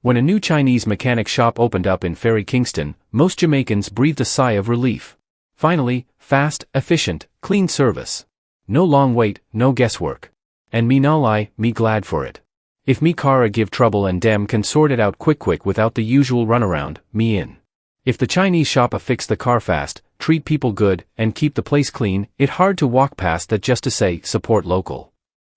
When a new Chinese mechanic shop opened up in Ferry, Kingston, most Jamaicans breathed a sigh of relief. Finally, fast, efficient, clean service. No long wait, no guesswork. And me nah lie, me glad for it. If me car a give trouble and dem can sort it out quick without the usual runaround, me in. If the Chinese shop a fix the car fast, treat people good, and keep the place clean, it hard to walk past that just to say, support local.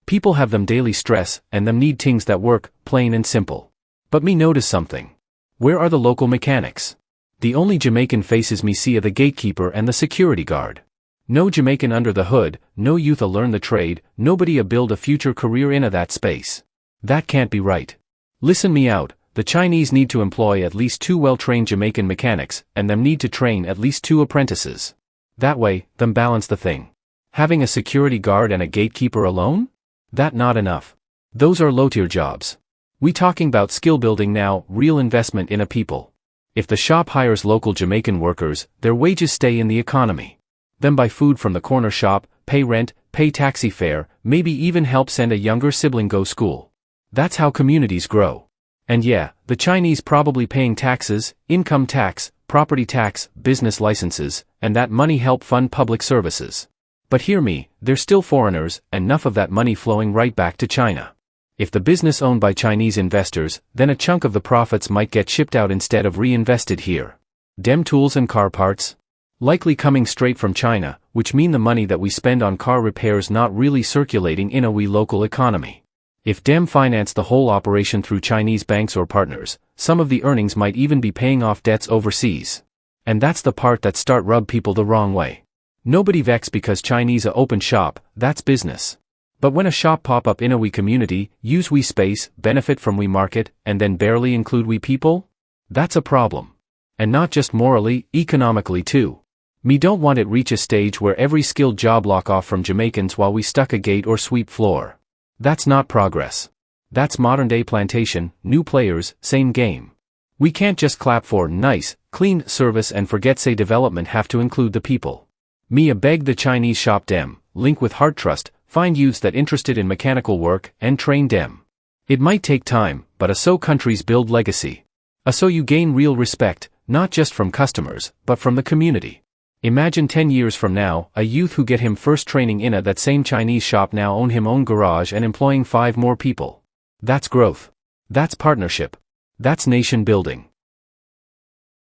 People have them daily stress, and them need things that work, plain and simple. But me notice something. Where are the local mechanics? The only Jamaican faces me see are the gatekeeper and the security guard. No Jamaican under the hood, no youth a learn the trade, nobody a build a future career in a that space. That can't be right. Listen me out, the Chinese need to employ at least 2 well-trained Jamaican mechanics, and them need to train at least 2 apprentices. That way, them balance the thing. Having a security guard and a gatekeeper alone? That not enough. Those are low-tier jobs. We talking about skill building now, real investment in a people. If the shop hires local Jamaican workers, their wages stay in the economy. Them buy food from the corner shop, pay rent, pay taxi fare, maybe even help send a younger sibling go school. That's how communities grow. And yeah, the Chinese probably paying taxes, income tax, property tax, business licenses, and that money help fund public services. But hear me, they're still foreigners, and enough of that money flowing right back to China. If the business owned by Chinese investors, then a chunk of the profits might get shipped out instead of reinvested here. Dem tools and car parts? Likely coming straight from China, which mean the money that we spend on car repairs not really circulating in a wee local economy. If dem finance the whole operation through Chinese banks or partners, some of the earnings might even be paying off debts overseas. And that's the part that start rub people the wrong way. Nobody vex because Chinese a open shop, that's business. But when a shop pop up in a wee community, use wee space, benefit from wee market, and then barely include wee people? That's a problem. And not just morally, economically too. Me don't want it reach a stage where every skilled job lock off from Jamaicans while we stuck a gate or sweep floor. That's not progress. That's modern day plantation, new players, same game. We can't just clap for nice, clean service and forget say development have to include the people. Me a beg the Chinese shop dem, link with Heart Trust, find youths that interested in mechanical work, and train dem. It might take time, but so countries build legacy. So you gain real respect, not just from customers, but from the community. Imagine 10 years from now, a youth who get him first training in that same Chinese shop now own him own garage and employing 5 more people. That's growth. That's partnership. That's nation building.